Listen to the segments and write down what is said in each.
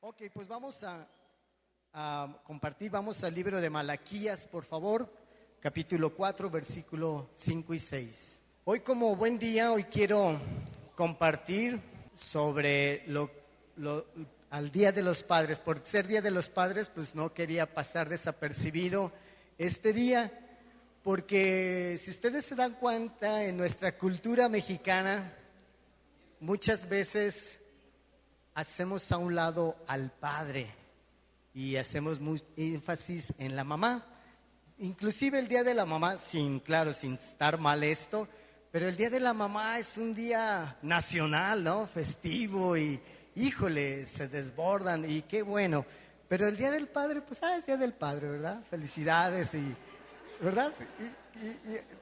Ok, pues vamos a compartir, vamos al libro de Malaquías, por favor, capítulo 4, versículo 5 y 6. Hoy como buen día, hoy quiero compartir sobre al Día de los Padres. Por ser Día de los Padres, pues no quería pasar desapercibido este día, porque si ustedes se dan cuenta, en nuestra cultura mexicana, muchas veces hacemos a un lado al padre y hacemos mucho énfasis en la mamá. Inclusive el Día de la Mamá, sin estar mal esto, pero el Día de la Mamá es un día nacional, ¿no? Festivo y, híjole, se desbordan y qué bueno. Pero el Día del Padre, pues, es Día del Padre, ¿verdad? Felicidades y, ¿verdad?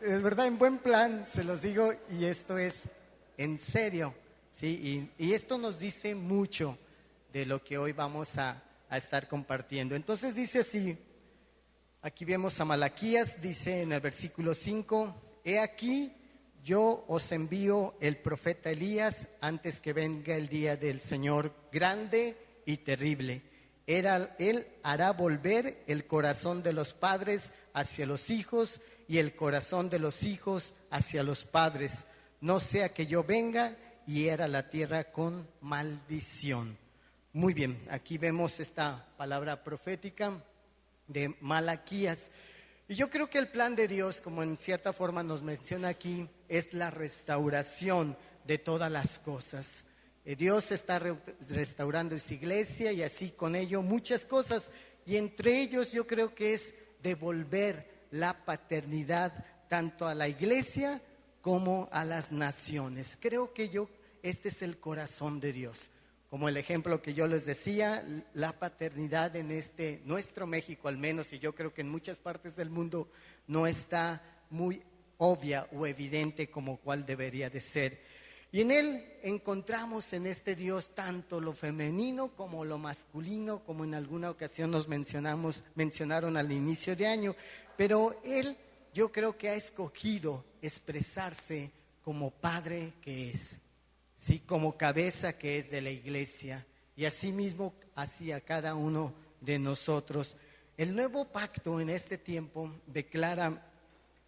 Y es verdad, en buen plan, se los digo, y esto es en serio. Sí, y esto nos dice mucho de lo que hoy vamos a estar compartiendo. Entonces dice así, aquí vemos a Malaquías, dice en el versículo 5, he aquí, yo os envío el profeta Elías antes que venga el día del Señor grande y terrible. Él hará volver el corazón de los padres hacia los hijos y el corazón de los hijos hacia los padres, no sea que yo venga y hiera la tierra con maldición. Muy bien, aquí vemos esta palabra profética de Malaquías. Y yo creo que el plan de Dios, como en cierta forma nos menciona aquí, es la restauración de todas las cosas. Dios está restaurando su iglesia y así con ello muchas cosas. Y entre ellos yo creo que es devolver la paternidad tanto a la iglesia como a las naciones. Creo que este es el corazón de Dios. Como el ejemplo que yo les decía, la paternidad en nuestro México al menos, y yo creo que en muchas partes del mundo no está muy obvia o evidente como cuál debería de ser. Y en Él encontramos en este Dios tanto lo femenino como lo masculino, como en alguna ocasión nos mencionaron al inicio de año, pero Él yo creo que ha escogido expresarse como Padre que es. Sí, como cabeza que es de la iglesia y asimismo hacia cada uno de nosotros. El nuevo pacto en este tiempo declara,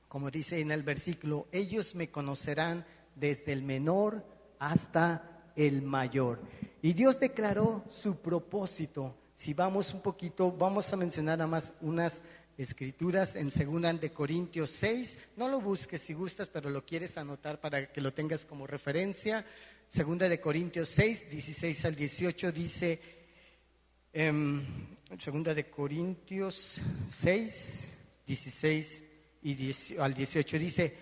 como dice en el versículo, ellos me conocerán desde el menor hasta el mayor. Y Dios declaró su propósito. Si vamos un poquito, vamos a mencionar nada más unas escrituras en 2 de Corintios 6, no lo busques si gustas, pero lo quieres anotar para que lo tengas como referencia. 2 de Corintios 6, 16 al 18 dice, 2 de Corintios 6, 16 al 18 dice,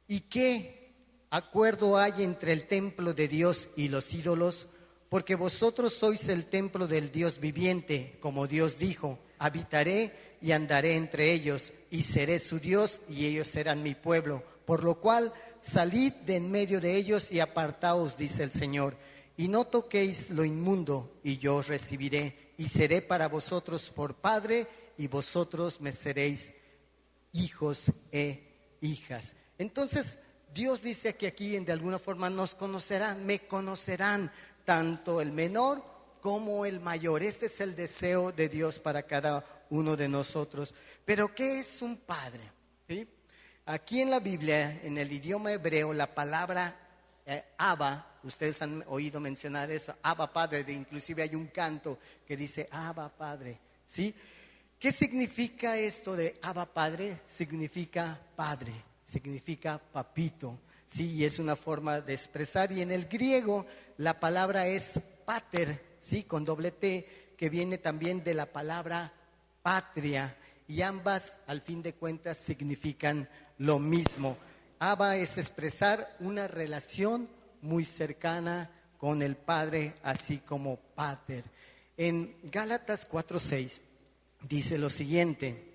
¿y qué acuerdo hay entre el templo de Dios y los ídolos? Porque vosotros sois el templo del Dios viviente, como Dios dijo, habitaré y andaré entre ellos, y seré su Dios, y ellos serán mi pueblo. Por lo cual, salid de en medio de ellos y apartaos, dice el Señor, y no toquéis lo inmundo, y yo os recibiré, y seré para vosotros por Padre, y vosotros me seréis hijos e hijas. Entonces, Dios dice que aquí de alguna forma nos conocerán, me conocerán, tanto el menor como el mayor. Este es el deseo de Dios para cada uno de nosotros. Pero ¿qué es un padre? ¿Sí? Aquí en la Biblia, en el idioma hebreo, la palabra Abba, ustedes han oído mencionar eso, Abba Padre, inclusive hay un canto que dice Abba Padre, ¿sí? ¿Qué significa esto de Abba Padre? Significa padre, significa papito, ¿sí? Y es una forma de expresar. Y en el griego la palabra es pater, ¿sí? Con doble T, que viene también de la palabra patria. Y ambas, al fin de cuentas, significan lo mismo. Abba es expresar una relación muy cercana con el Padre, así como pater. En Gálatas 4:6 dice lo siguiente,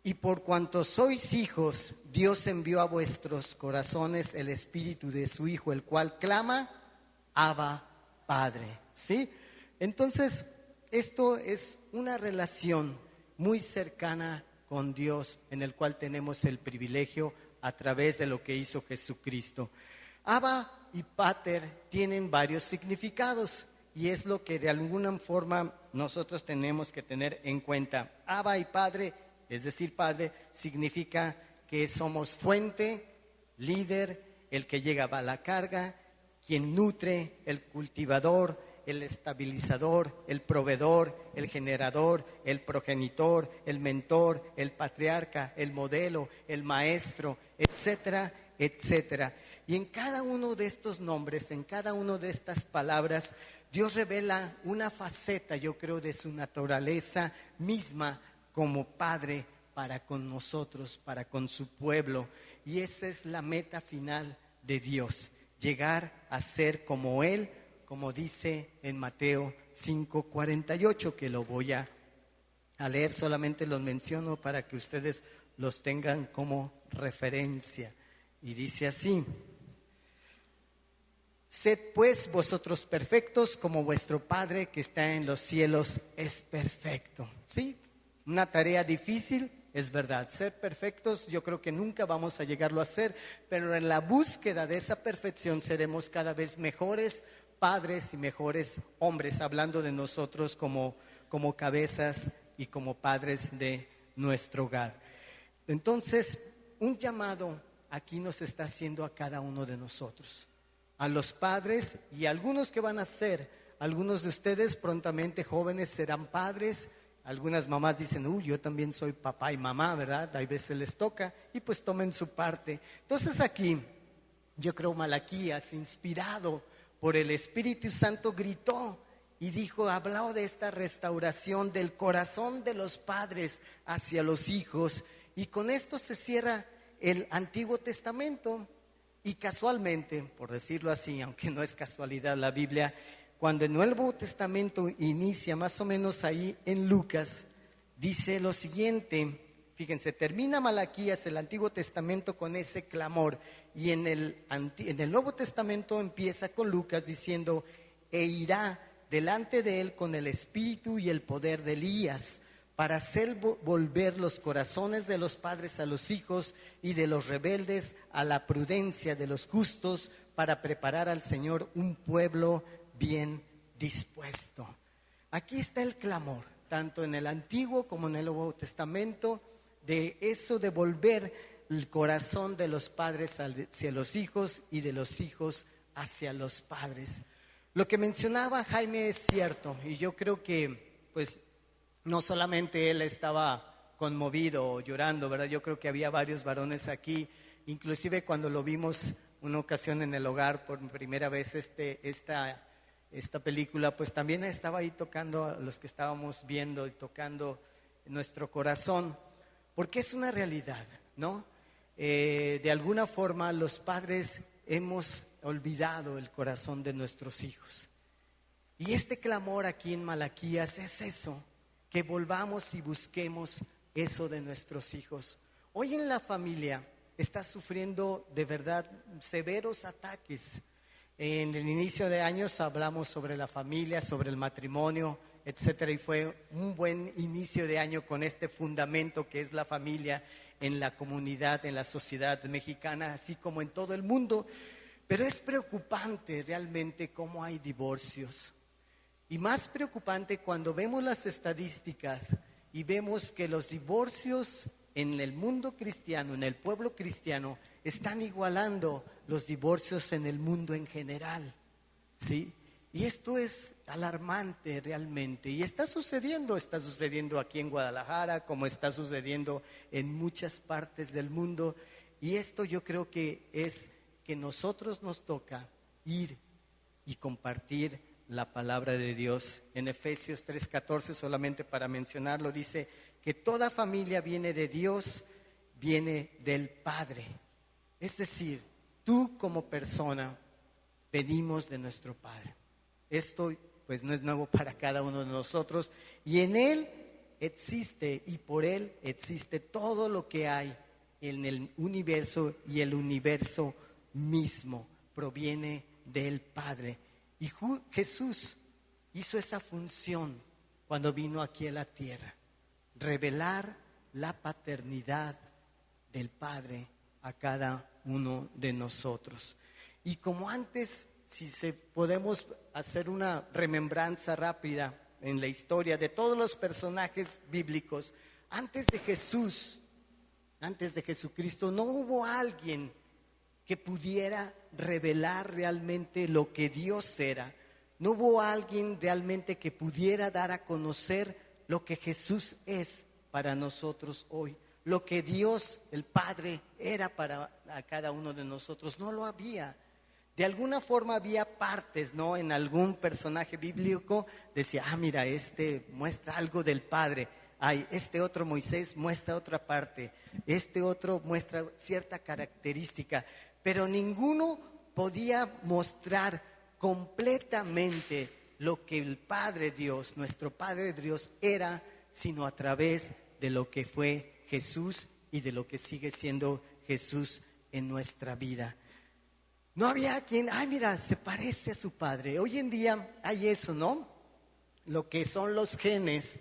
y por cuanto sois hijos, Dios envió a vuestros corazones el espíritu de su Hijo, el cual clama, Abba, Padre. ¿Sí? Entonces, esto es una relación muy cercana con Dios, en el cual tenemos el privilegio a través de lo que hizo Jesucristo. Abba y Pater tienen varios significados y es lo que de alguna forma nosotros tenemos que tener en cuenta. Abba y Padre, es decir, Padre, significa que somos fuente, líder, el que lleva la carga, quien nutre, el cultivador, el estabilizador, el proveedor, el generador, el progenitor, el mentor, el patriarca, el modelo, el maestro, etcétera, etcétera. Y en cada uno de estos nombres, en cada una de estas palabras, Dios revela una faceta, yo creo, de su naturaleza misma como Padre para con nosotros, para con su pueblo. Y esa es la meta final de Dios, llegar a ser como Él, como dice en Mateo 5:48, que lo voy a leer, solamente los menciono para que ustedes los tengan como referencia. Y dice así: sed pues vosotros perfectos como vuestro Padre que está en los cielos es perfecto. ¿Sí? Una tarea difícil, es verdad. Ser perfectos yo creo que nunca vamos a llegarlo a ser, pero en la búsqueda de esa perfección seremos cada vez mejores padres y mejores hombres, hablando de nosotros como cabezas y como padres de nuestro hogar. Entonces, un llamado aquí nos está haciendo a cada uno de nosotros, a los padres y a algunos que van a ser. Algunos de ustedes prontamente jóvenes serán padres. Algunas mamás dicen, yo también soy papá y mamá, ¿verdad? A veces les toca y pues tomen su parte. Entonces aquí, yo creo Malaquías, inspirado por el Espíritu Santo, gritó y dijo, habló de esta restauración del corazón de los padres hacia los hijos. Y con esto se cierra el Antiguo Testamento. Y casualmente, por decirlo así, aunque no es casualidad, la Biblia, cuando el Nuevo Testamento inicia más o menos ahí en Lucas, dice lo siguiente. Fíjense, termina Malaquías, el Antiguo Testamento, con ese clamor, y en el Nuevo Testamento empieza con Lucas diciendo, e irá delante de él con el espíritu y el poder de Elías, para hacer volver los corazones de los padres a los hijos y de los rebeldes a la prudencia de los justos, para preparar al Señor un pueblo bien dispuesto. Aquí está el clamor, tanto en el Antiguo como en el Nuevo Testamento, de eso de volver el corazón de los padres hacia los hijos y de los hijos hacia los padres. Lo que mencionaba Jaime es cierto, y yo creo que pues no solamente él estaba conmovido o llorando, ¿verdad? Yo creo que había varios varones aquí, inclusive cuando lo vimos una ocasión en el hogar por primera vez esta película, pues también estaba ahí tocando a los que estábamos viendo y tocando nuestro corazón, porque es una realidad, ¿no? De alguna forma los padres hemos olvidado el corazón de nuestros hijos. Y este clamor aquí en Malaquías es eso, que volvamos y busquemos eso de nuestros hijos. Hoy en la familia está sufriendo de verdad severos ataques. En el inicio de años hablamos sobre la familia, sobre el matrimonio, etcétera, y fue un buen inicio de año con este fundamento que es la familia en la comunidad, en la sociedad mexicana, así como en todo el mundo. Pero es preocupante realmente cómo hay divorcios. Y más preocupante cuando vemos las estadísticas y vemos que los divorcios en el mundo cristiano, en el pueblo cristiano, están igualando los divorcios en el mundo en general, ¿sí? Y esto es alarmante realmente. Y está sucediendo aquí en Guadalajara, como está sucediendo en muchas partes del mundo. Y esto yo creo que es que nosotros nos toca ir y compartir la palabra de Dios. En Efesios 3:14, solamente para mencionarlo, dice que toda familia viene de Dios, viene del Padre. Es decir, tú como persona venimos de nuestro Padre. Esto pues no es nuevo para cada uno de nosotros, y en Él existe y por Él existe todo lo que hay en el universo, y el universo mismo proviene del Padre. Y Jesús hizo esa función cuando vino aquí a la tierra, revelar la paternidad del Padre a cada uno de nosotros. Y como antes podemos hacer una remembranza rápida en la historia de todos los personajes bíblicos, antes de Jesucristo, no hubo alguien que pudiera revelar realmente lo que Dios era. No hubo alguien realmente que pudiera dar a conocer lo que Jesús es para nosotros hoy. Lo que Dios, el Padre, era para cada uno de nosotros. No lo había. De alguna forma había partes, ¿no? En algún personaje bíblico decía, mira, este muestra algo del Padre. Este otro Moisés muestra otra parte. Este otro muestra cierta característica. Pero ninguno podía mostrar completamente lo que el Padre Dios, nuestro Padre Dios era, sino a través de lo que fue Jesús y de lo que sigue siendo Jesús en nuestra vida. No había quien, mira, se parece a su padre. Hoy en día hay eso, ¿no? Lo que son los genes.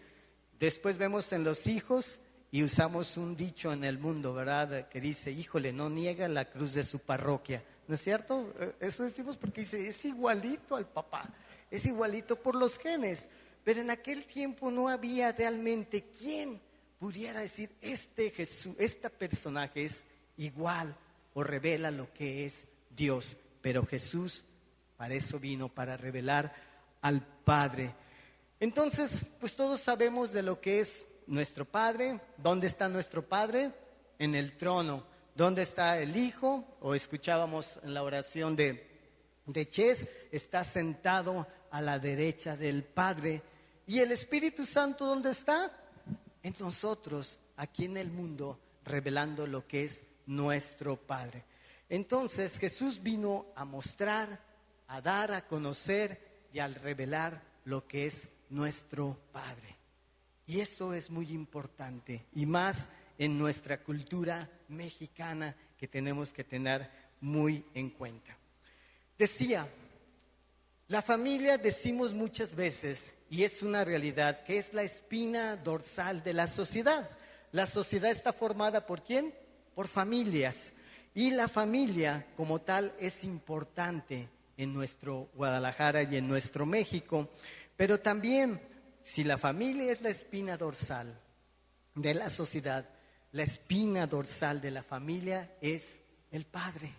Después vemos en los hijos y usamos un dicho en el mundo, ¿verdad? Que dice, híjole, no niega la cruz de su parroquia. ¿No es cierto? Eso decimos porque dice, es igualito al papá. Es igualito por los genes. Pero en aquel tiempo no había realmente quien pudiera decir, Jesús, este personaje es igual o revela lo que es Dios. Pero Jesús para eso vino, para revelar al Padre. Entonces, pues todos sabemos de lo que es nuestro Padre. ¿Dónde está nuestro Padre? En el trono. ¿Dónde está el Hijo? O escuchábamos en la oración de Ches, está sentado a la derecha del Padre. ¿Y el Espíritu Santo dónde está? En nosotros, aquí en el mundo, revelando lo que es nuestro Padre. Entonces Jesús vino a mostrar, a dar a conocer y a revelar lo que es nuestro Padre. Y esto es muy importante, y más en nuestra cultura mexicana que tenemos que tener muy en cuenta. Decía, la familia decimos muchas veces, y es una realidad, que es la espina dorsal de la sociedad. La sociedad está formada ¿por quién? Por familias. Y la familia como tal es importante en nuestro Guadalajara y en nuestro México. Pero también, si la familia es la espina dorsal de la sociedad, la espina dorsal de la familia es el Padre.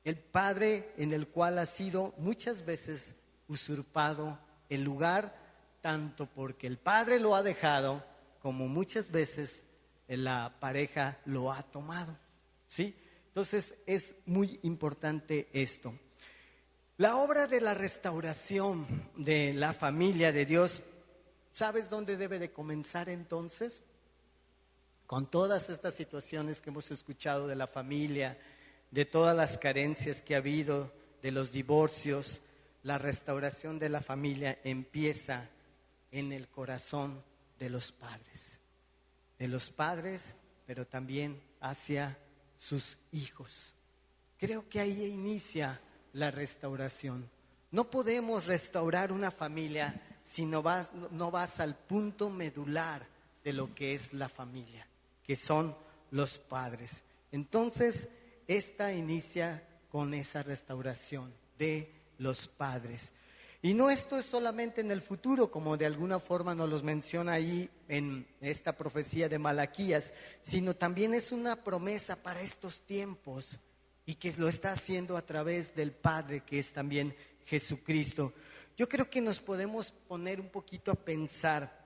El Padre en el cual ha sido muchas veces usurpado el lugar, tanto porque el Padre lo ha dejado, como muchas veces la pareja lo ha tomado. ¿Sí? Entonces es muy importante esto. La obra de la restauración de la familia de Dios, ¿sabes dónde debe de comenzar entonces? Con todas estas situaciones que hemos escuchado de la familia, de todas las carencias que ha habido, de los divorcios, la restauración de la familia empieza en el corazón de los padres. De los padres, pero también hacia sus hijos. Creo que ahí inicia la restauración. No podemos restaurar una familia si no vas al punto medular de lo que es la familia, que son los padres. Entonces, esta inicia con esa restauración de los padres. Y no esto es solamente en el futuro, como de alguna forma nos los menciona ahí en esta profecía de Malaquías, sino también es una promesa para estos tiempos y que lo está haciendo a través del Padre, que es también Jesucristo. Yo creo que nos podemos poner un poquito a pensar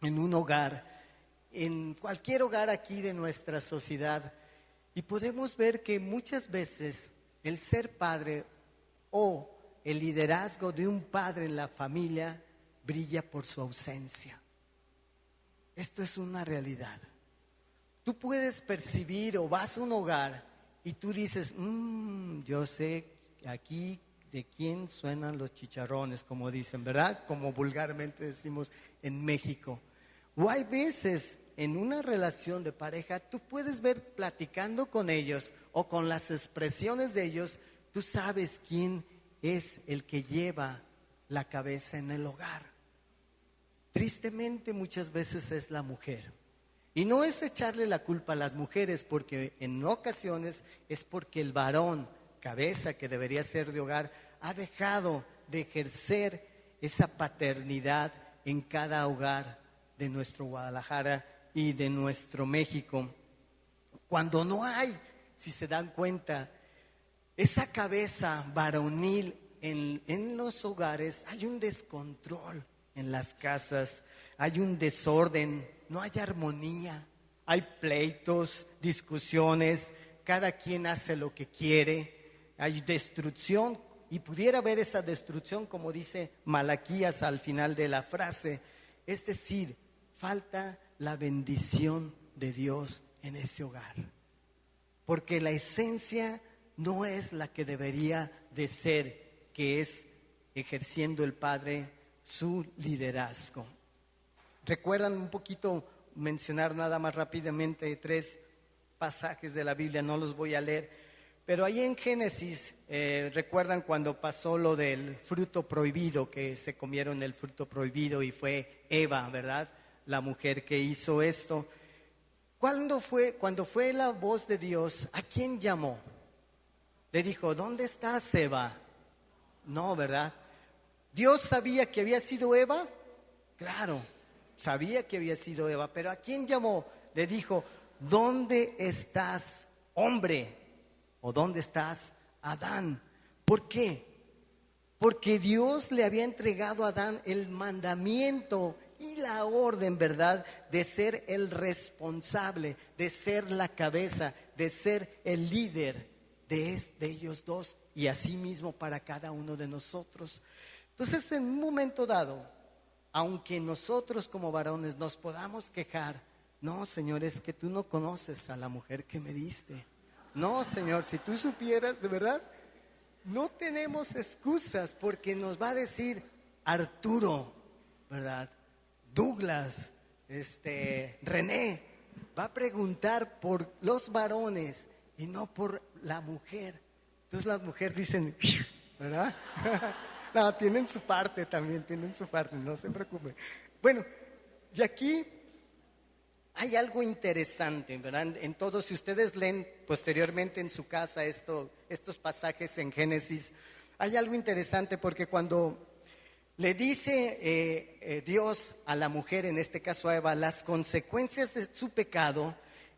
en un hogar, en cualquier hogar aquí de nuestra sociedad, y podemos ver que muchas veces el ser padre o el liderazgo de un padre en la familia brilla por su ausencia. Esto es una realidad. Tú puedes percibir o vas a un hogar y tú dices, yo sé aquí de quién suenan los chicharrones, como dicen, ¿verdad? Como vulgarmente decimos en México. O hay veces en una relación de pareja, tú puedes ver platicando con ellos o con las expresiones de ellos, tú sabes quién es el que lleva la cabeza en el hogar. Tristemente muchas veces es la mujer. Y no es echarle la culpa a las mujeres, porque en ocasiones es porque el varón cabeza que debería ser de hogar, ha dejado de ejercer esa paternidad en cada hogar de nuestro Guadalajara y de nuestro México. Cuando no hay, si se dan cuenta, esa cabeza varonil en los hogares, hay un descontrol en las casas, hay un desorden, no hay armonía, hay pleitos, discusiones, cada quien hace lo que quiere, hay destrucción, y pudiera haber esa destrucción como dice Malaquías al final de la frase, es decir, falta la bendición de Dios en ese hogar, porque la esencia no es la que debería de ser, que es ejerciendo el Padre su liderazgo. ¿Recuerdan un poquito mencionar nada más rápidamente 3 pasajes de la Biblia? No los voy a leer, pero ahí en Génesis, ¿recuerdan cuando pasó lo del fruto prohibido, que se comieron el fruto prohibido y fue Eva, ¿verdad? La mujer que hizo esto. Cuando fue la voz de Dios, ¿a quién llamó? Le dijo, ¿dónde estás, Eva? No, ¿verdad? ¿Dios sabía que había sido Eva? Claro, sabía que había sido Eva, pero ¿a quién llamó? Le dijo, ¿dónde estás, hombre? ¿O dónde estás, Adán? ¿Por qué? Porque Dios le había entregado a Adán el mandamiento y la orden, ¿verdad?, de ser el responsable, de ser la cabeza, de ser el líder de ellos dos, y así mismo para cada uno de nosotros. Entonces, en un momento dado, aunque nosotros como varones nos podamos quejar, no, Señor, es que tú no conoces a la mujer que me diste. No, Señor, si tú supieras, de verdad, no tenemos excusas, porque nos va a decir Arturo, ¿verdad? Douglas, René, va a preguntar por los varones y no por la mujer. Entonces las mujeres dicen, ¿verdad? No, tienen su parte también, tienen su parte, no se preocupen. Bueno, y aquí hay algo interesante, ¿verdad? En todo, si ustedes leen posteriormente en su casa estos pasajes en Génesis, hay algo interesante, porque cuando le dice Dios a la mujer, en este caso a Eva, las consecuencias de su pecado,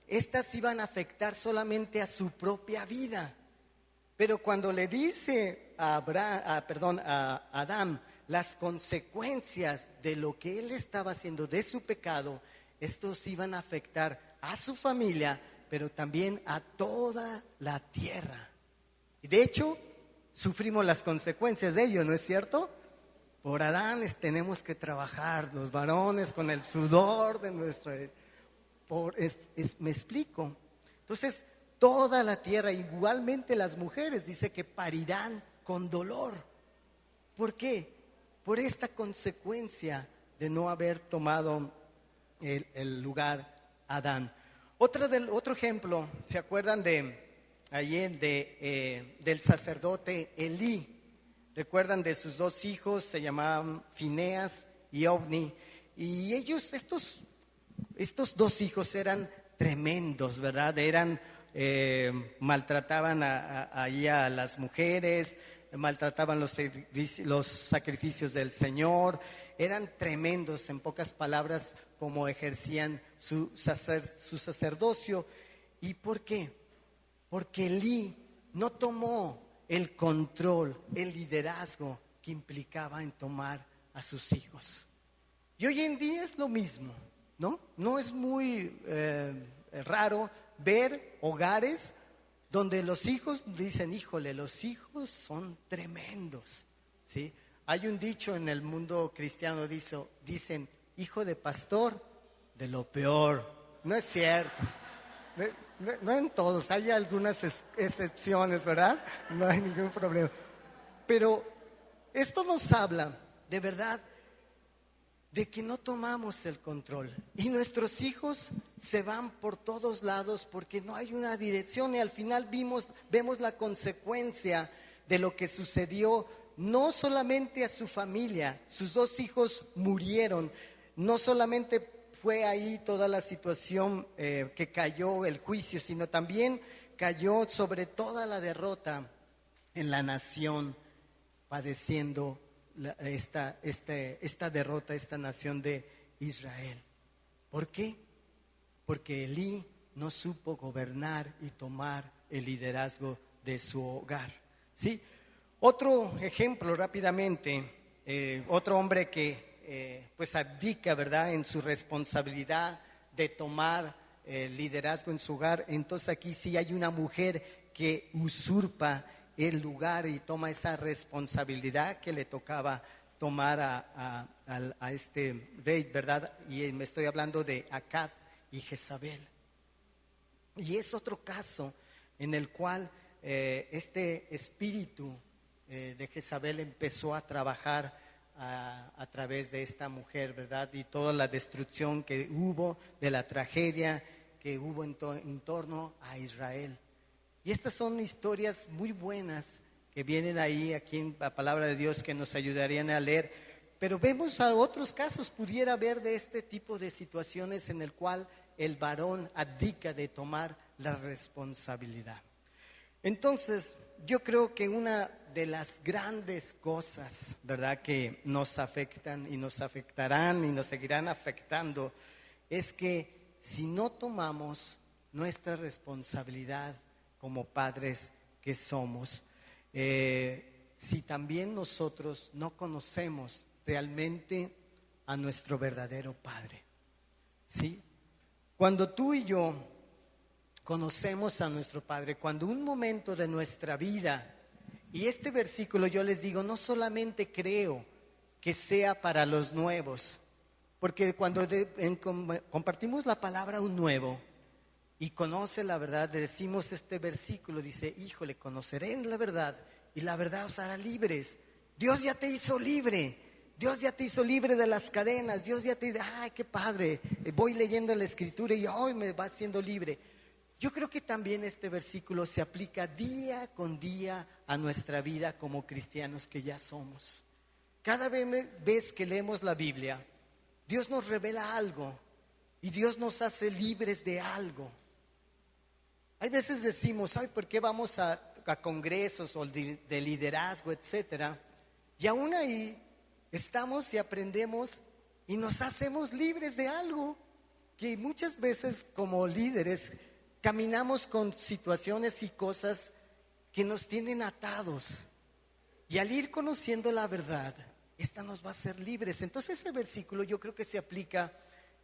estas iban a afectar solamente a su propia vida. Pero cuando le dice a Adán las consecuencias de lo que él estaba haciendo, de su pecado, estos iban a afectar a su familia, pero también a toda la tierra. Y de hecho, sufrimos las consecuencias de ello, ¿no es cierto? Por Adán tenemos que trabajar, los varones, con el sudor de nuestro... me explico. Entonces, toda la tierra, igualmente las mujeres, dice que parirán con dolor. ¿Por qué? Por esta consecuencia de no haber tomado el lugar Adán. Otro ejemplo, ¿se acuerdan del sacerdote Elí? ¿Recuerdan de sus 2 hijos? Se llamaban Fineas y Ofni. Y ellos, estos 2 hijos eran tremendos, ¿verdad? Maltrataban ahí a las mujeres, maltrataban los sacrificios del Señor, eran tremendos, en pocas palabras, como ejercían su sacerdocio. ¿Y por qué? Porque Elí no tomó el control, el liderazgo que implicaba en tomar a sus hijos. Y hoy en día es lo mismo, ¿no? No es muy raro ver hogares donde los hijos dicen, híjole, los hijos son tremendos, ¿sí? Hay un dicho en el mundo cristiano, dicen, hijo de pastor, de lo peor. No es cierto. No en todos, hay algunas excepciones, ¿verdad? No hay ningún problema. Pero esto nos habla, de verdad, de que no tomamos el control. Y nuestros hijos se van por todos lados porque no hay una dirección. Y al final vemos la consecuencia de lo que sucedió, no solamente a su familia. Sus 2 hijos murieron. No solamente fue ahí toda la situación que cayó el juicio, sino también cayó sobre toda la derrota en la nación padeciendo esta derrota, esta nación de Israel. ¿Por qué? Porque Elí no supo gobernar y tomar el liderazgo de su hogar. ¿Sí? Otro ejemplo rápidamente, otro hombre que pues abdica, ¿verdad?, en su responsabilidad de tomar el liderazgo en su hogar. Entonces aquí sí hay una mujer que usurpa el lugar y toma esa responsabilidad que le tocaba tomar a este rey, ¿verdad? Y me estoy hablando de Acab y Jezabel. Y es otro caso en el cual este espíritu de Jezabel empezó a trabajar a través de esta mujer, ¿verdad? Y toda la destrucción que hubo, de la tragedia que hubo en torno a Israel. Y estas son historias muy buenas que vienen ahí, aquí en la palabra de Dios, que nos ayudarían a leer. Pero vemos a otros casos, pudiera haber de este tipo de situaciones en el cual el varón abdica de tomar la responsabilidad. Entonces, yo creo que una de las grandes cosas, ¿verdad?, que nos afectan y nos afectarán y nos seguirán afectando, es que si no tomamos nuestra responsabilidad como padres que somos, si también nosotros no conocemos realmente a nuestro verdadero Padre, ¿sí? Cuando tú y yo conocemos a nuestro Padre, cuando un momento de nuestra vida, y este versículo yo les digo, no solamente creo que sea para los nuevos, porque cuando compartimos la palabra un nuevo y conoce la verdad, decimos este versículo, dice, híjole, conocerán la verdad y la verdad os hará libres. Dios ya te hizo libre. Dios ya te hizo libre de las cadenas. Dios ya te dice, ay, qué padre, voy leyendo la escritura y hoy me va haciendo libre. Yo creo que también este versículo se aplica día con día a nuestra vida como cristianos que ya somos. Cada vez que leemos la Biblia, Dios nos revela algo y Dios nos hace libres de algo. Hay veces decimos, ay, ¿por qué vamos a congresos o de liderazgo, etcétera? Y aún ahí estamos y aprendemos y nos hacemos libres de algo que muchas veces como líderes caminamos con situaciones y cosas que nos tienen atados. Y al ir conociendo la verdad, esta nos va a hacer libres. Entonces ese versículo yo creo que se aplica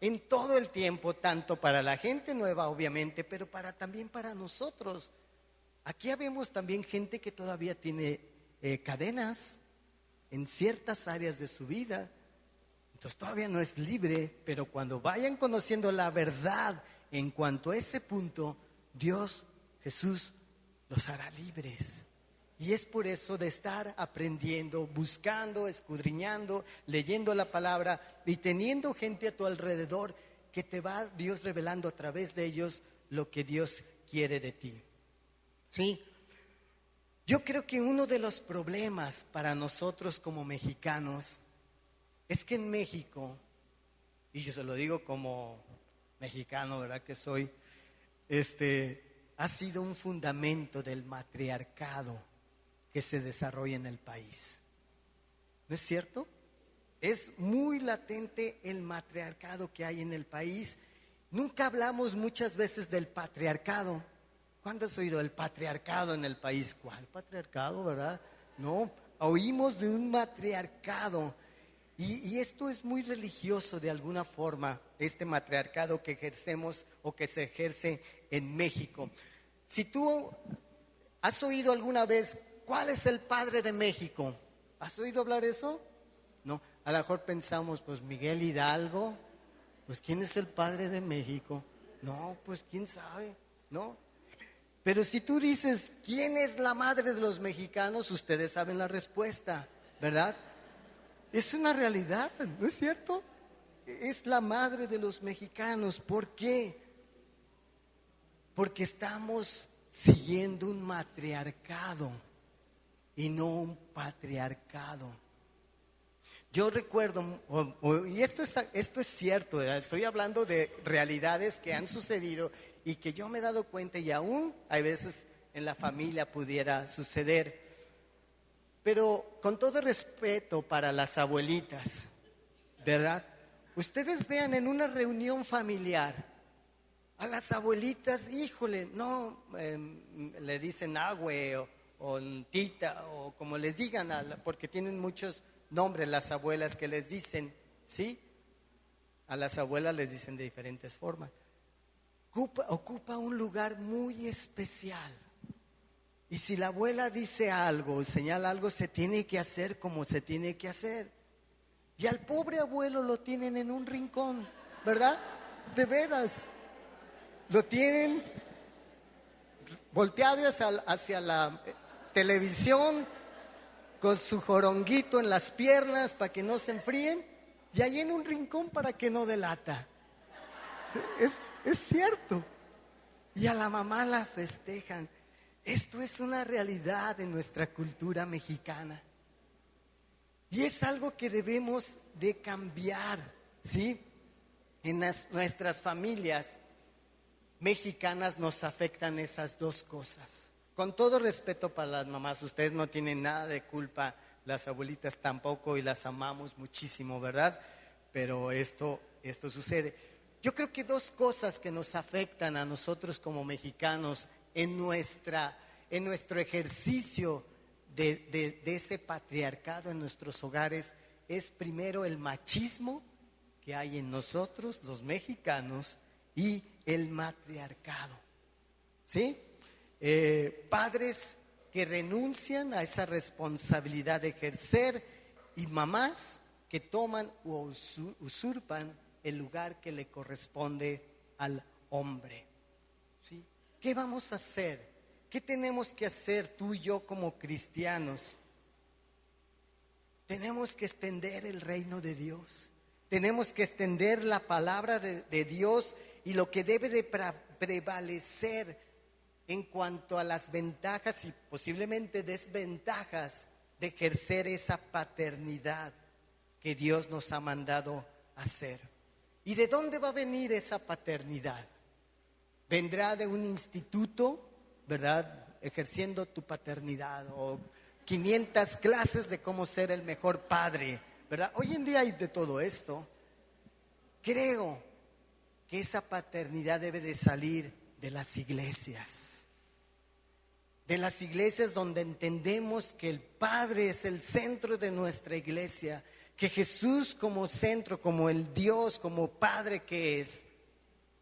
en todo el tiempo, tanto para la gente nueva, obviamente, pero también para nosotros. Aquí vemos también gente que todavía tiene cadenas en ciertas áreas de su vida. Entonces todavía no es libre, pero cuando vayan conociendo la verdad en cuanto a ese punto, Dios, Jesús, los hará libres. Y es por eso de estar aprendiendo, buscando, escudriñando, leyendo la palabra y teniendo gente a tu alrededor que te va Dios revelando a través de ellos lo que Dios quiere de ti. ¿Sí? Yo creo que uno de los problemas para nosotros como mexicanos es que en México, y yo se lo digo como mexicano, ¿verdad?, que soy, ha sido un fundamento del matriarcado que se desarrolla en el país. ¿No es cierto? Es muy latente el matriarcado que hay en el país. Nunca hablamos muchas veces del patriarcado. ¿Cuándo has oído el patriarcado en el país? ¿Cuál patriarcado, verdad? No, oímos de un matriarcado. Y esto es muy religioso de alguna forma, este matriarcado que ejercemos o que se ejerce en México. Si tú has oído alguna vez, ¿cuál es el padre de México? ¿Has oído hablar eso? No, a lo mejor pensamos, pues Miguel Hidalgo, pues ¿quién es el padre de México? No, pues quién sabe, ¿no? Pero si tú dices, ¿quién es la madre de los mexicanos? Ustedes saben la respuesta, ¿verdad? Es una realidad, ¿no es cierto? Es la madre de los mexicanos. ¿Por qué? Porque estamos siguiendo un matriarcado y no un patriarcado. Yo recuerdo, y esto es cierto, ¿verdad? Estoy hablando de realidades que han sucedido y que yo me he dado cuenta y aún hay veces en la familia pudiera suceder. Pero con todo respeto para las abuelitas, ¿verdad? Ustedes vean en una reunión familiar a las abuelitas, híjole, no, le dicen agüe o tita o como les digan, porque tienen muchos nombres las abuelas que les dicen, ¿sí? A las abuelas les dicen de diferentes formas. Ocupa un lugar muy especial. Y si la abuela dice algo, señala algo, se tiene que hacer como se tiene que hacer. Y al pobre abuelo lo tienen en un rincón, ¿verdad? De veras. Lo tienen volteado hacia la televisión, con su joronguito en las piernas para que no se enfríen, y ahí en un rincón para que no delata. Es cierto. Y a la mamá la festejan. Esto es una realidad en nuestra cultura mexicana. Y es algo que debemos de cambiar, ¿sí? En nuestras familias mexicanas nos afectan esas dos cosas. Con todo respeto para las mamás, ustedes no tienen nada de culpa, las abuelitas tampoco, y las amamos muchísimo, ¿verdad? Pero esto sucede. Yo creo que dos cosas que nos afectan a nosotros como mexicanos en nuestro ejercicio de ese patriarcado en nuestros hogares es primero el machismo que hay en nosotros, los mexicanos, y el matriarcado, ¿sí? Padres que renuncian a esa responsabilidad de ejercer y mamás que toman o usurpan el lugar que le corresponde al hombre, ¿sí? ¿Qué vamos a hacer? ¿Qué tenemos que hacer tú y yo como cristianos? Tenemos que extender el reino de Dios. Tenemos que extender la palabra de Dios y lo que debe de prevalecer en cuanto a las ventajas y posiblemente desventajas de ejercer esa paternidad que Dios nos ha mandado hacer. ¿Y de dónde va a venir esa paternidad? Vendrá de un instituto, ¿verdad? Ejerciendo tu paternidad, o 500 clases de cómo ser el mejor padre, ¿verdad? Hoy en día hay de todo esto. Creo que esa paternidad debe de salir de las iglesias. De las iglesias donde entendemos que el Padre es el centro de nuestra iglesia, que Jesús como centro, como el Dios, como Padre que es,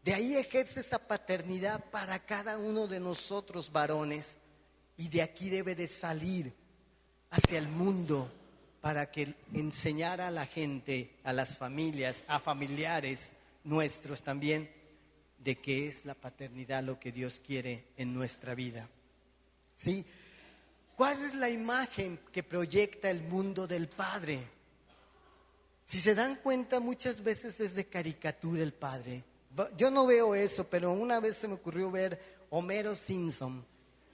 de ahí ejerce esa paternidad para cada uno de nosotros varones, y de aquí debe de salir hacia el mundo para que enseñara a la gente, a las familias, a familiares nuestros también, de qué es la paternidad, lo que Dios quiere en nuestra vida. ¿Sí? ¿Cuál es la imagen que proyecta el mundo del Padre? Si se dan cuenta, muchas veces es de caricatura el Padre. Yo no veo eso, pero una vez se me ocurrió ver Homero Simpson,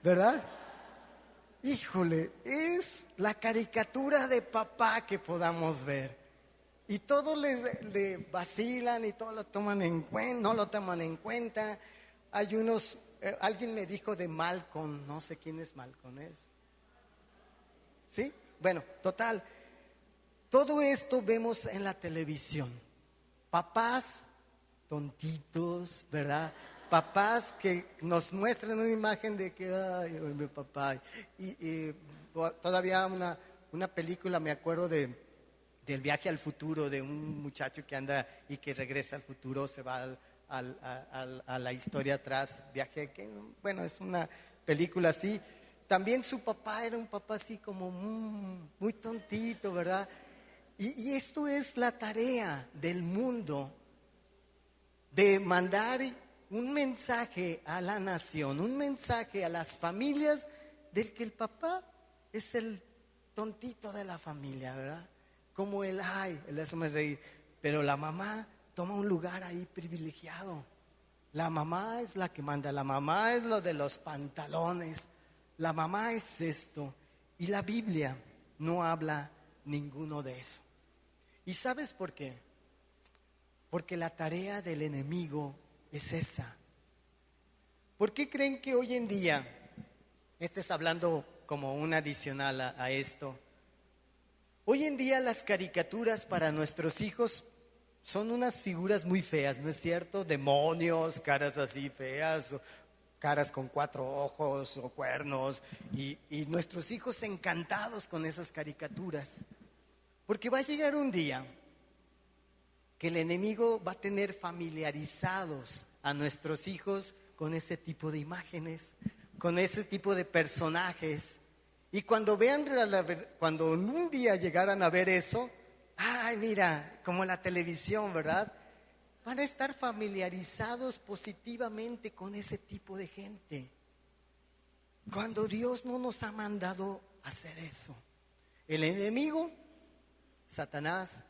¿verdad? Híjole, es la caricatura de papá que podamos ver. Y todos le vacilan y todos lo toman en cuenta, no lo toman en cuenta. Hay unos, alguien me dijo de Malcolm, no sé quién es Malcolm, ¿sí? Bueno, total. Todo esto vemos en la televisión. Papás tontitos, ¿verdad? Papás que nos muestran una imagen de que, ay, mi papá. Y todavía una película, me acuerdo del viaje al futuro, de un muchacho que anda y que regresa al futuro, se va a la historia atrás, viaje que, bueno, es una película así. También su papá era un papá así como muy tontito, ¿verdad? Y esto es la tarea del mundo, de mandar un mensaje a la nación, un mensaje a las familias del que el papá es el tontito de la familia, ¿verdad? Como el, ay, el hazme reír, pero la mamá toma un lugar ahí privilegiado. La mamá es la que manda, la mamá es lo de los pantalones, la mamá es esto. Y la Biblia no habla ninguno de eso. ¿Y sabes por qué? Porque la tarea del enemigo es esa. ¿Por qué creen que hoy en día, este es hablando como un adicional a esto. Hoy en día las caricaturas para nuestros hijos son unas figuras muy feas, ¿no es cierto? Demonios, caras así feas, o caras con 4 ojos o cuernos, y nuestros hijos encantados con esas caricaturas. Porque va a llegar un día que el enemigo va a tener familiarizados a nuestros hijos con ese tipo de imágenes, con ese tipo de personajes. Y cuando cuando un día llegaran a ver eso, ay, mira, como la televisión, ¿verdad? Van a estar familiarizados positivamente con ese tipo de gente. Cuando Dios no nos ha mandado hacer eso. El enemigo, Satanás,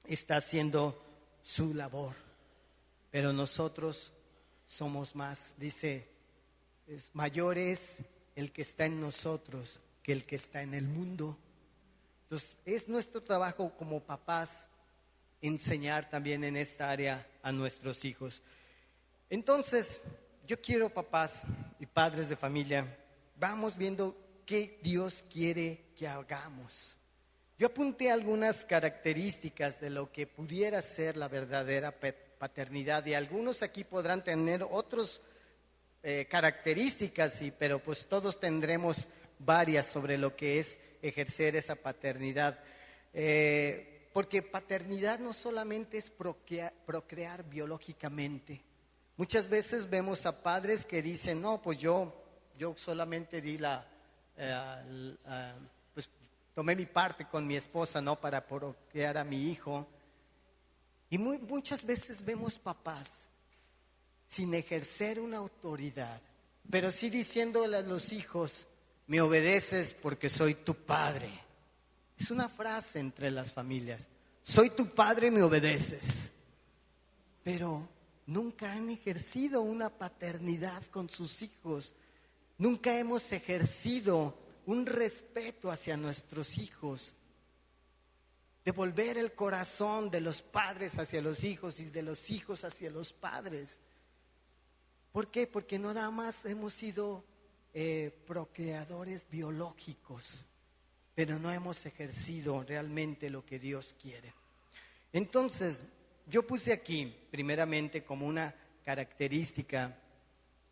está haciendo su labor, pero nosotros somos más. Dice, mayor es el que está en nosotros que el que está en el mundo. Entonces, es nuestro trabajo como papás enseñar también en esta área a nuestros hijos. Entonces, yo quiero, papás y padres de familia, vamos viendo qué Dios quiere que hagamos. Yo apunté algunas características de lo que pudiera ser la verdadera paternidad, y algunos aquí podrán tener otras características, pero pues todos tendremos varias sobre lo que es ejercer esa paternidad. Porque paternidad no solamente es procrear biológicamente. Muchas veces vemos a padres que dicen, no, pues yo solamente di pues tomé mi parte con mi esposa, ¿no? Para procrear a mi hijo. Y muchas veces vemos papás sin ejercer una autoridad, pero sí diciéndole a los hijos, me obedeces porque soy tu padre. Es una frase entre las familias, soy tu padre, me obedeces. Pero nunca han ejercido una paternidad con sus hijos. Nunca hemos ejercido un respeto hacia nuestros hijos. Devolver el corazón de los padres hacia los hijos y de los hijos hacia los padres. ¿Por qué? Porque no nada más hemos sido procreadores biológicos, pero no hemos ejercido realmente lo que Dios quiere. Entonces, yo puse aquí, primeramente, como una característica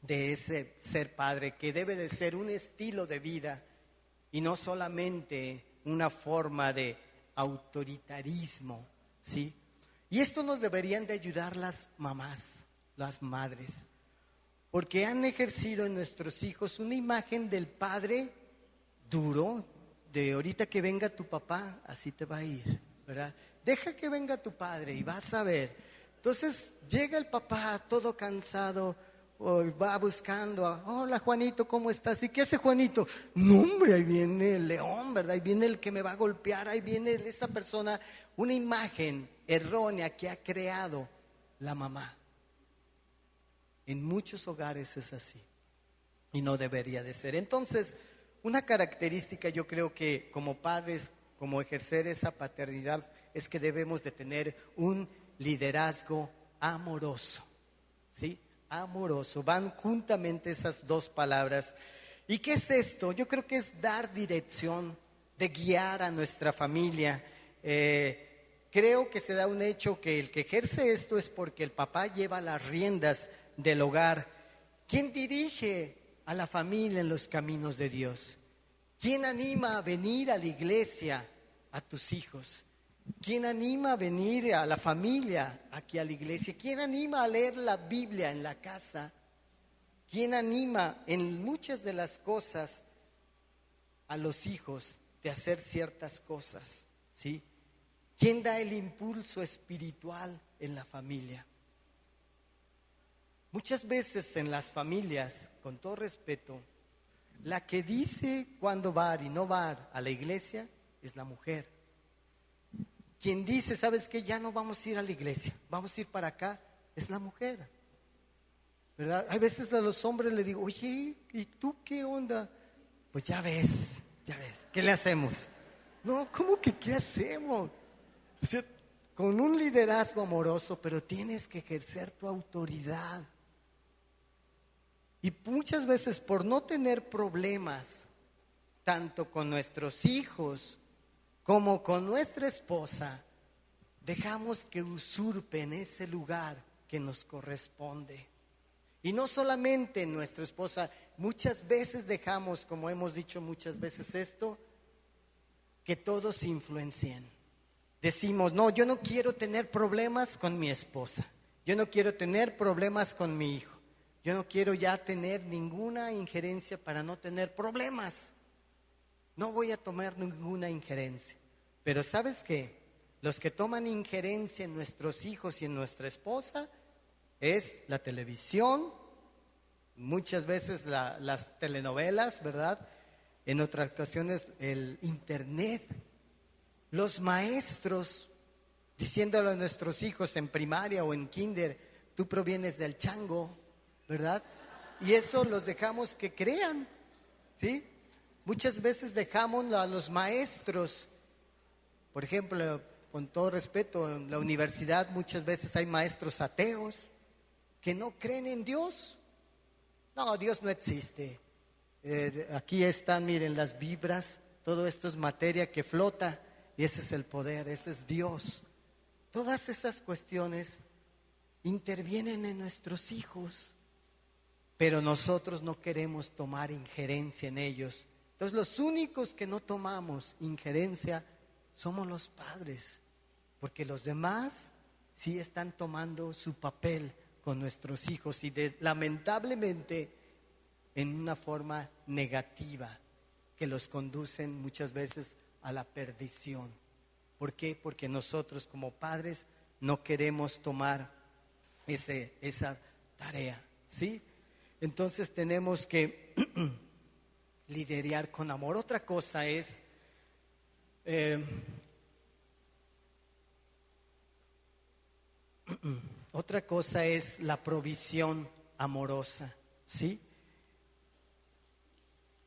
de ese ser padre, que debe de ser un estilo de vida y no solamente una forma de autoritarismo, ¿sí? Y esto nos deberían de ayudar las mamás, las madres, porque han ejercido en nuestros hijos una imagen del padre duro, de ahorita que venga tu papá, así te va a ir, ¿verdad? Deja que venga tu padre y vas a ver. Entonces llega el papá todo cansado, va buscando, hola Juanito, ¿cómo estás? ¿Y qué hace Juanito? No, hombre, ahí viene el león, ¿verdad? Ahí viene el que me va a golpear, ahí viene esa persona, una imagen errónea que ha creado la mamá. En muchos hogares es así y no debería de ser. Entonces, una característica, yo creo que como padres, como ejercer esa paternidad, es que debemos de tener un liderazgo amoroso, ¿sí? Amoroso, van juntamente esas dos palabras. ¿Y qué es esto? Yo creo que es dar dirección, de guiar a nuestra familia. Creo que se da un hecho que el que ejerce esto es porque el papá lleva las riendas del hogar. ¿Quién dirige a la familia en los caminos de Dios? ¿Quién anima a venir a la iglesia a tus hijos? ¿Quién anima a venir a la familia aquí a la iglesia? ¿Quién anima a leer la Biblia en la casa? ¿Quién anima en muchas de las cosas a los hijos de hacer ciertas cosas? ¿Sí? ¿Quién da el impulso espiritual en la familia? Muchas veces en las familias, con todo respeto, la que dice cuándo va y no va a la iglesia es la mujer. Quien dice, ¿sabes qué? Ya no vamos a ir a la iglesia, vamos a ir para acá, es la mujer, ¿verdad? Hay veces a los hombres le digo, oye, ¿y tú qué onda? Pues ya ves, ¿qué le hacemos? No, ¿cómo que qué hacemos? O sea, con un liderazgo amoroso, pero tienes que ejercer tu autoridad. Y muchas veces por no tener problemas tanto con nuestros hijos como con nuestra esposa, dejamos que usurpen ese lugar que nos corresponde. Y no solamente nuestra esposa, muchas veces dejamos, como hemos dicho muchas veces esto, que todos influencien. Decimos, no, yo no quiero tener problemas con mi esposa, yo no quiero tener problemas con mi hijo, yo no quiero ya tener ninguna injerencia para no tener problemas. No voy a tomar ninguna injerencia. Pero ¿sabes qué? Los que toman injerencia en nuestros hijos y en nuestra esposa es la televisión, muchas veces las telenovelas, ¿verdad? En otras ocasiones el internet, los maestros diciéndole a nuestros hijos en primaria o en kinder, tú provienes del chango, ¿verdad? Y eso los dejamos que crean, ¿sí? Muchas veces dejamos a los maestros, por ejemplo, con todo respeto, en la universidad muchas veces hay maestros ateos que no creen en Dios. No, Dios no existe. Aquí están, miren, las vibras, todo esto es materia que flota y ese es el poder, ese es Dios. Todas esas cuestiones intervienen en nuestros hijos, pero nosotros no queremos tomar injerencia en ellos. Entonces los únicos que no tomamos injerencia somos los padres, porque los demás sí están tomando su papel con nuestros hijos y lamentablemente en una forma negativa que los conducen muchas veces a la perdición. ¿Por qué? Porque nosotros como padres no queremos tomar esa tarea, ¿sí? Entonces tenemos que liderar con amor. Otra cosa es la provisión amorosa, ¿sí?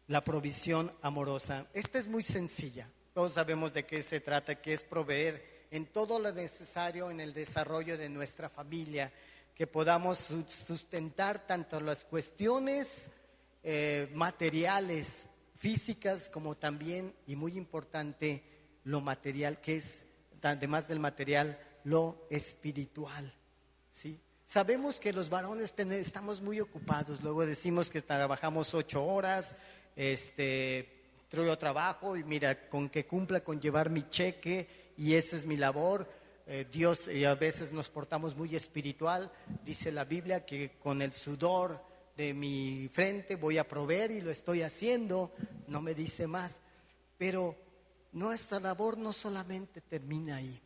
La provisión amorosa. Esta es muy sencilla. Todos sabemos de qué se trata, que es proveer en todo lo necesario en el desarrollo de nuestra familia, que podamos sustentar tanto las cuestiones materiales, físicas, como también, y muy importante, lo material, que es, además del material, lo espiritual, ¿sí? Sabemos que los varones estamos muy ocupados, luego decimos que trabajamos 8 horas, yo trabajo y mira, con que cumpla con llevar mi cheque y esa es mi labor. Dios, y a veces nos portamos muy espiritual, dice la Biblia que con el sudor de mi frente voy a proveer y lo estoy haciendo, no me dice más, pero nuestra labor no solamente termina ahí,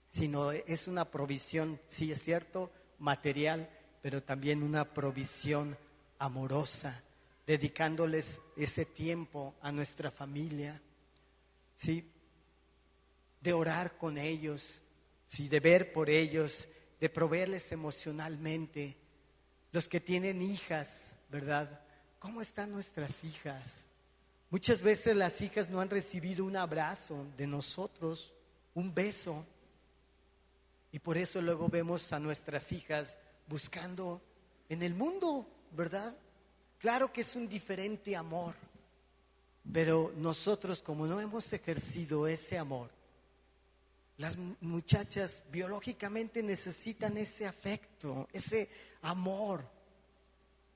sino es una provisión, sí es cierto, material, pero también una provisión amorosa, dedicándoles ese tiempo a nuestra familia, ¿sí? De orar con ellos, ¿sí? De ver por ellos, de proveerles emocionalmente. Los que tienen hijas, ¿verdad? ¿Cómo están nuestras hijas? Muchas veces las hijas no han recibido un abrazo de nosotros, un beso. Y por eso luego vemos a nuestras hijas buscando en el mundo, ¿verdad? Claro que es un diferente amor, pero nosotros como no hemos ejercido ese amor, las muchachas biológicamente necesitan ese afecto, ese amor.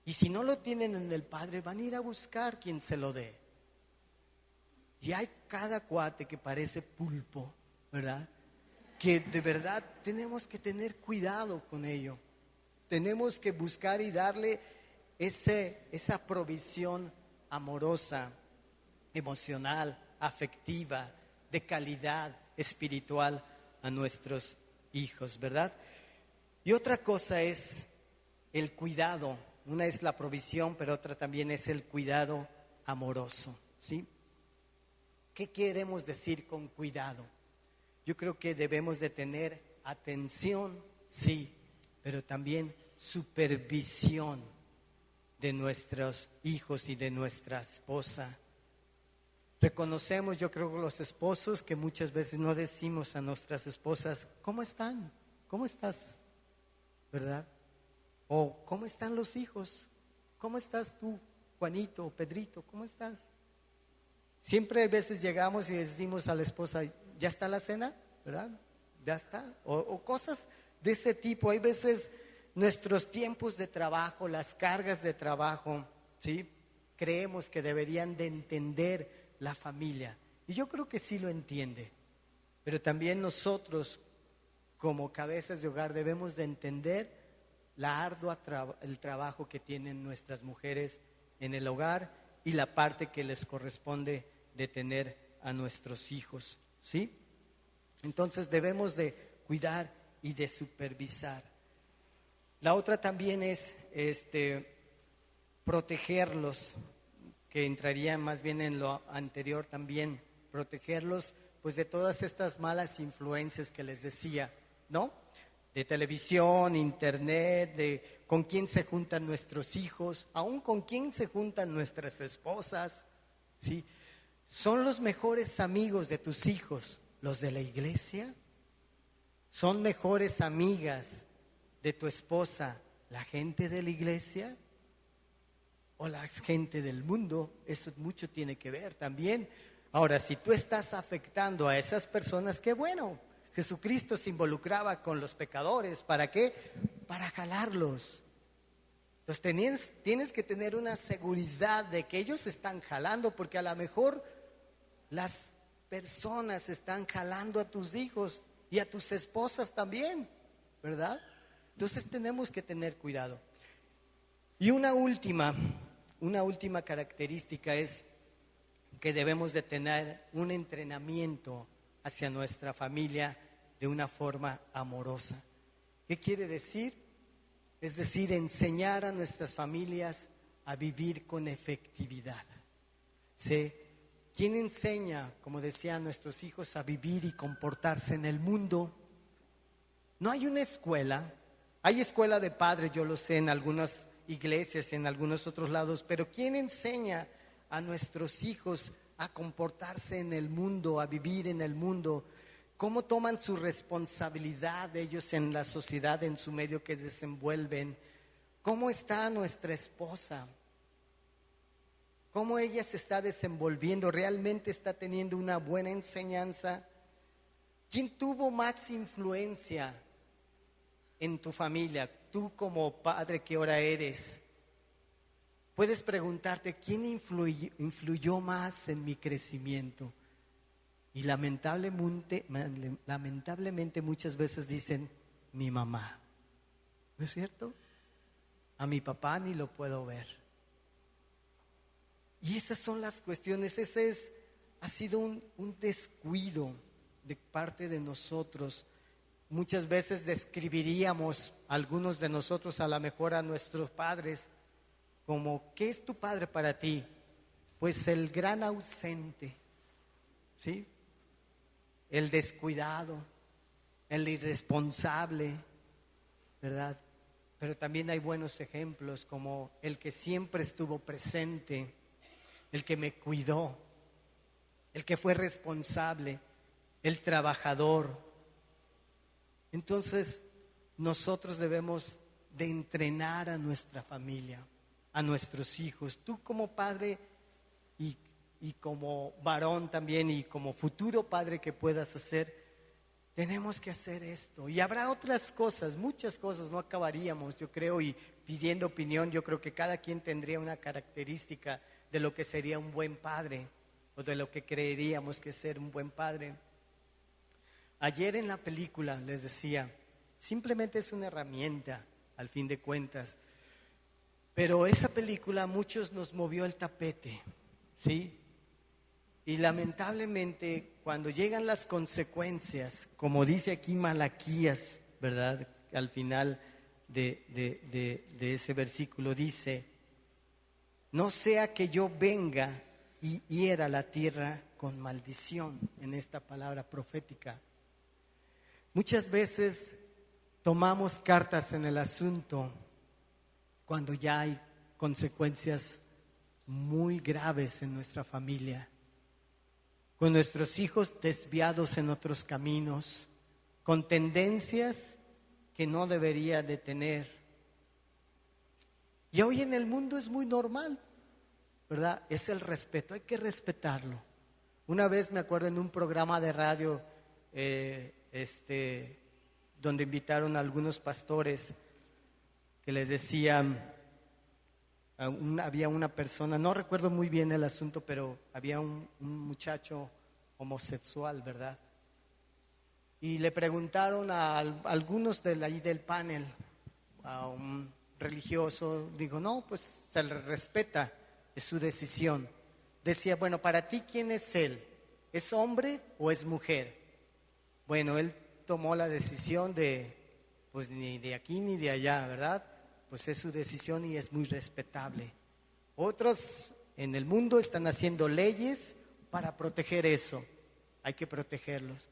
Y si no lo tienen en el padre, van a ir a buscar quien se lo dé. Y hay cada cuate que parece pulpo, ¿verdad? Que de verdad tenemos que tener cuidado con ello. Tenemos que buscar y darle esa provisión amorosa, emocional, afectiva, de calidad espiritual a nuestros hijos, ¿verdad? Y otra cosa es el cuidado. Una es la provisión, pero otra también es el cuidado amoroso, ¿sí? ¿Qué queremos decir con cuidado? Yo creo que debemos de tener atención, sí, pero también supervisión de nuestros hijos y de nuestra esposa. Reconocemos, yo creo, los esposos que muchas veces no decimos a nuestras esposas, ¿cómo están? ¿Cómo estás? ¿Verdad? O ¿cómo están los hijos? ¿Cómo estás tú, Juanito o Pedrito? ¿Cómo estás? Siempre a veces llegamos y decimos a la esposa, ¿ya está la cena? ¿Verdad? ¿Ya está? O cosas de ese tipo. Hay veces nuestros tiempos de trabajo, las cargas de trabajo, ¿sí? Creemos que deberían de entender la familia. Y yo creo que sí lo entiende. Pero también nosotros, como cabezas de hogar, debemos de entender el trabajo que tienen nuestras mujeres en el hogar y la parte que les corresponde de tener a nuestros hijos, ¿sí? Entonces debemos de cuidar y de supervisar. La otra también es protegerlos, que entraría más bien en lo anterior también, protegerlos pues de todas estas malas influencias que les decía, ¿no? De televisión, internet, de con quién se juntan nuestros hijos, aún con quién se juntan nuestras esposas, ¿sí? ¿Son los mejores amigos de tus hijos los de la iglesia? ¿Son mejores amigas de tu esposa la gente de la iglesia? ¿O la gente del mundo? Eso mucho tiene que ver también. Ahora, si tú estás afectando a esas personas, qué bueno. Jesucristo se involucraba con los pecadores. ¿Para qué? Para jalarlos. Entonces tienes que tener una seguridad de que ellos están jalando, porque a lo mejor las personas están jalando a tus hijos y a tus esposas también, ¿verdad? Entonces tenemos que tener cuidado. Y una última característica es que debemos de tener un entrenamiento hacia nuestra familia de una forma amorosa. ¿Qué quiere decir? Es decir, enseñar a nuestras familias a vivir con efectividad. ¿Sí? ¿Quién enseña, como decía, a nuestros hijos a vivir y comportarse en el mundo? No hay una escuela. Hay escuela de padres, yo lo sé, en algunas iglesias y en algunos otros lados, pero ¿quién enseña a nuestros hijos a comportarse en el mundo, a vivir en el mundo? ¿Cómo toman su responsabilidad ellos en la sociedad, en su medio que desenvuelven? ¿Cómo está nuestra esposa? ¿Cómo ella se está desenvolviendo? ¿Realmente está teniendo una buena enseñanza? ¿Quién tuvo más influencia en tu familia? Tú como padre que ahora eres, puedes preguntarte, ¿quién influyó más en mi crecimiento? Y lamentablemente muchas veces dicen, mi mamá. ¿No es cierto? A mi papá ni lo puedo ver. Y esas son las cuestiones. Ha sido un descuido de parte de nosotros. Muchas veces describiríamos algunos de nosotros a lo mejor a nuestros padres como, ¿qué es tu padre para ti? Pues el gran ausente, ¿sí? El descuidado, el irresponsable, ¿verdad? Pero también hay buenos ejemplos como el que siempre estuvo presente, el que me cuidó, el que fue responsable, el trabajador. Entonces, nosotros debemos de entrenar a nuestra familia, a nuestros hijos. Tú como padre y como varón también y como futuro padre que puedas hacer, tenemos que hacer esto. Y habrá otras cosas, muchas cosas, no acabaríamos, yo creo, y pidiendo opinión, yo creo que cada quien tendría una característica de lo que sería un buen padre o de lo que creeríamos que es ser un buen padre. Ayer en la película les decía, simplemente es una herramienta al fin de cuentas, pero esa película a muchos nos movió el tapete, ¿sí? Y lamentablemente cuando llegan las consecuencias, como dice aquí Malaquías, ¿verdad? Al final de ese versículo dice, no sea que yo venga y hiera la tierra con maldición, en esta palabra profética. Muchas veces tomamos cartas en el asunto cuando ya hay consecuencias muy graves en nuestra familia, con nuestros hijos desviados en otros caminos, con tendencias que no debería de tener. Y hoy en el mundo es muy normal, ¿verdad? Es el respeto, hay que respetarlo. Una vez me acuerdo en un programa de radio, donde invitaron a algunos pastores que les decían, había una persona, no recuerdo muy bien el asunto, pero había un muchacho homosexual, ¿verdad? Y le preguntaron a algunos ahí del panel, a un religioso, dijo, no, pues se le respeta, es su decisión. Decía, bueno, para ti, ¿quién es él? ¿Es hombre o es mujer? Bueno, él tomó la decisión de, pues ni de aquí ni de allá, ¿verdad? Pues es su decisión y es muy respetable. Otros en el mundo están haciendo leyes para proteger eso. Hay que protegerlos.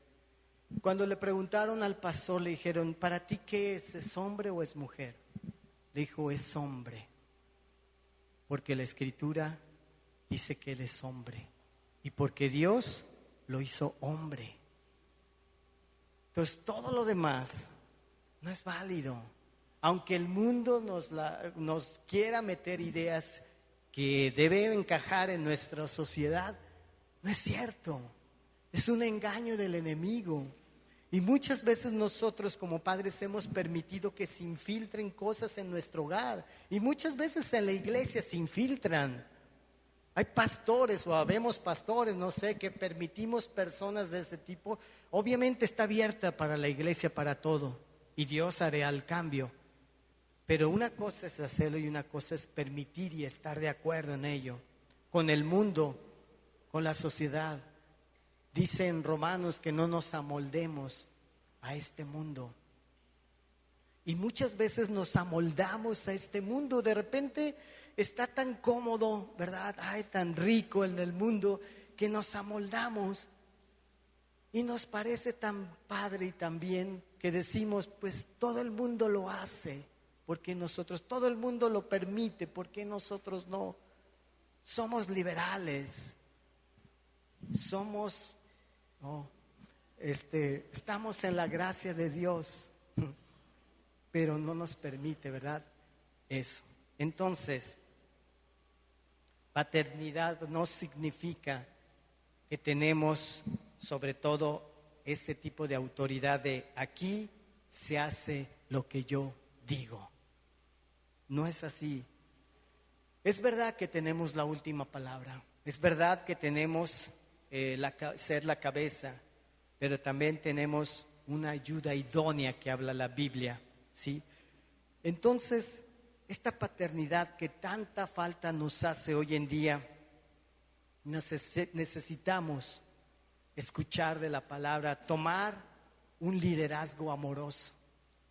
Cuando le preguntaron al pastor, le dijeron, ¿para ti qué es? ¿Es hombre o es mujer? Dijo, es hombre, porque la Escritura dice que él es hombre y porque Dios lo hizo hombre. Entonces todo lo demás no es válido. Aunque el mundo nos quiera meter ideas que deben encajar en nuestra sociedad, no es cierto. Es un engaño del enemigo. Y muchas veces nosotros como padres hemos permitido que se infiltren cosas en nuestro hogar. Y muchas veces en la iglesia se infiltran. Hay pastores o habemos pastores, no sé, que permitimos personas de ese tipo. Obviamente está abierta para la iglesia, para todo. Y Dios hará el cambio. Pero una cosa es hacerlo y una cosa es permitir y estar de acuerdo en ello. Con el mundo, con la sociedad. Dice en Romanos que no nos amoldemos a este mundo. Y muchas veces nos amoldamos a este mundo. De repente está tan cómodo, ¿verdad? Ay, tan rico en el mundo que nos amoldamos. Y nos parece tan padre y tan bien que decimos, pues todo el mundo lo hace. Porque nosotros, todo el mundo lo permite, ¿por qué nosotros no? Somos liberales. Estamos en la gracia de Dios, pero no nos permite, ¿verdad? Eso. Entonces, paternidad no significa que tenemos sobre todo ese tipo de autoridad de aquí se hace lo que yo digo. No es así. Es verdad que tenemos la última palabra. Es verdad que tenemos ser la cabeza, pero también tenemos una ayuda idónea que habla la Biblia, ¿sí? Entonces, esta paternidad que tanta falta nos hace hoy en día, necesitamos escuchar de la palabra, tomar un liderazgo amoroso,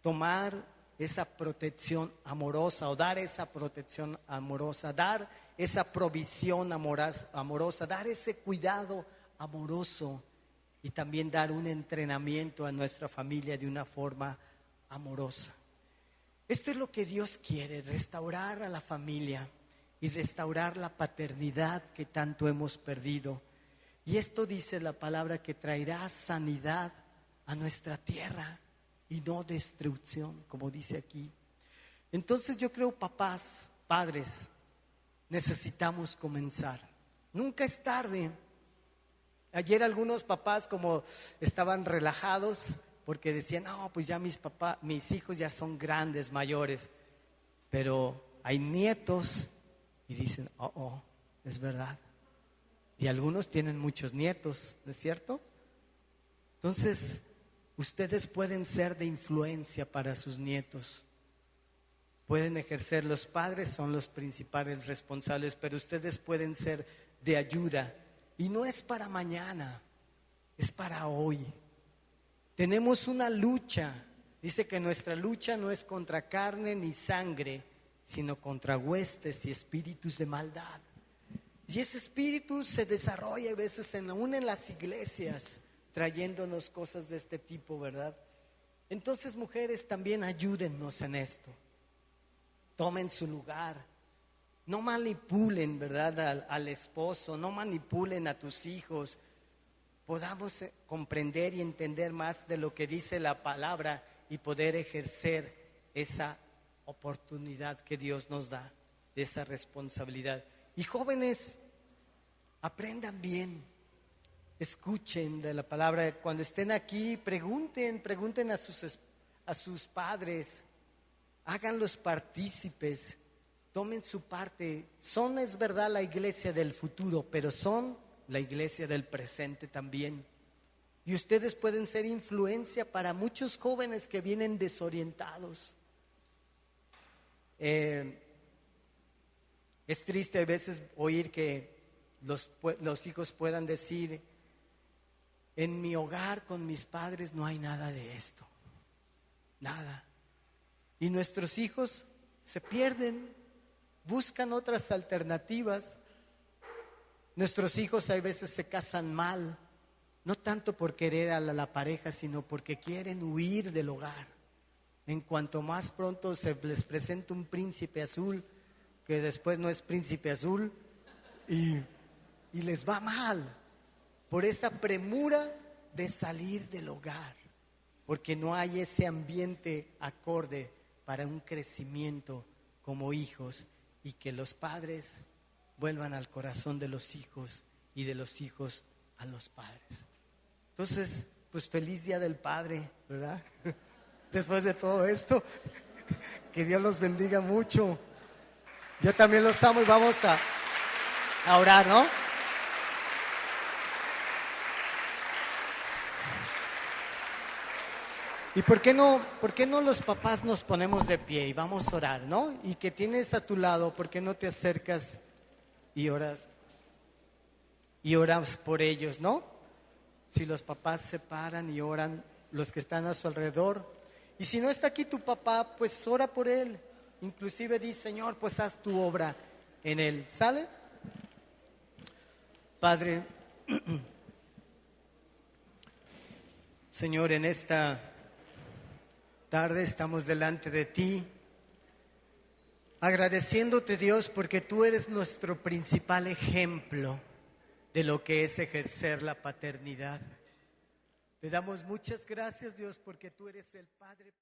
tomar esa protección amorosa o dar esa protección amorosa, dar esa provisión amorosa, dar ese cuidado amoroso y también dar un entrenamiento a nuestra familia de una forma amorosa. Esto es lo que Dios quiere, restaurar a la familia y restaurar la paternidad que tanto hemos perdido. Y esto dice la palabra que traerá sanidad a nuestra tierra y no destrucción, como dice aquí. Entonces yo creo, papás, padres, necesitamos comenzar. Nunca es tarde. Ayer algunos papás como estaban relajados porque decían, no, pues ya mis hijos ya son grandes, mayores. Pero hay nietos y dicen, es verdad. Y algunos tienen muchos nietos, ¿no es cierto? Entonces, ustedes pueden ser de influencia para sus nietos. Pueden ejercer, los padres son los principales responsables, pero ustedes pueden ser de ayuda. Y no es para mañana, es para hoy. Tenemos una lucha. Dice que nuestra lucha no es contra carne ni sangre, sino contra huestes y espíritus de maldad. Y ese espíritu se desarrolla a veces aún en las iglesias, trayéndonos cosas de este tipo, ¿verdad? Entonces, mujeres, también ayúdennos en esto. Tomen su lugar. No manipulen, ¿verdad? Al esposo, no manipulen a tus hijos. Podamos comprender y entender más de lo que dice la palabra y poder ejercer esa oportunidad que Dios nos da, de esa responsabilidad. Y jóvenes, aprendan bien, escuchen de la palabra. Cuando estén aquí, pregunten a sus padres, háganlos partícipes, tomen su parte. Es verdad, la iglesia del futuro, pero son la iglesia del presente también. Y ustedes pueden ser influencia para muchos jóvenes que vienen desorientados. Es triste a veces oír que los hijos puedan decir: en mi hogar con mis padres no hay nada de esto, nada. Y nuestros hijos se pierden, buscan otras alternativas. Nuestros hijos a veces se casan mal, no tanto por querer a la pareja, sino porque quieren huir del hogar. En cuanto más pronto se les presenta un príncipe azul, que después no es príncipe azul, y les va mal por esa premura de salir del hogar, porque no hay ese ambiente acorde para un crecimiento como hijos, y que los padres vuelvan al corazón de los hijos y de los hijos a los padres. Entonces, pues feliz Día del Padre, ¿verdad? Después de todo esto, que Dios los bendiga mucho. Yo también los amo y vamos a orar, ¿no? ¿Y por qué no los papás nos ponemos de pie y vamos a orar, ¿no? Y que tienes a tu lado, ¿por qué no te acercas y oras por ellos, ¿no? Si los papás se paran y oran, los que están a su alrededor. Y si no está aquí tu papá, pues ora por él. Inclusive di: Señor, pues haz tu obra en él. ¿Sale? Padre, Señor, en esta tarde estamos delante de ti, agradeciéndote, Dios, porque tú eres nuestro principal ejemplo de lo que es ejercer la paternidad. Te damos muchas gracias, Dios, porque tú eres el Padre.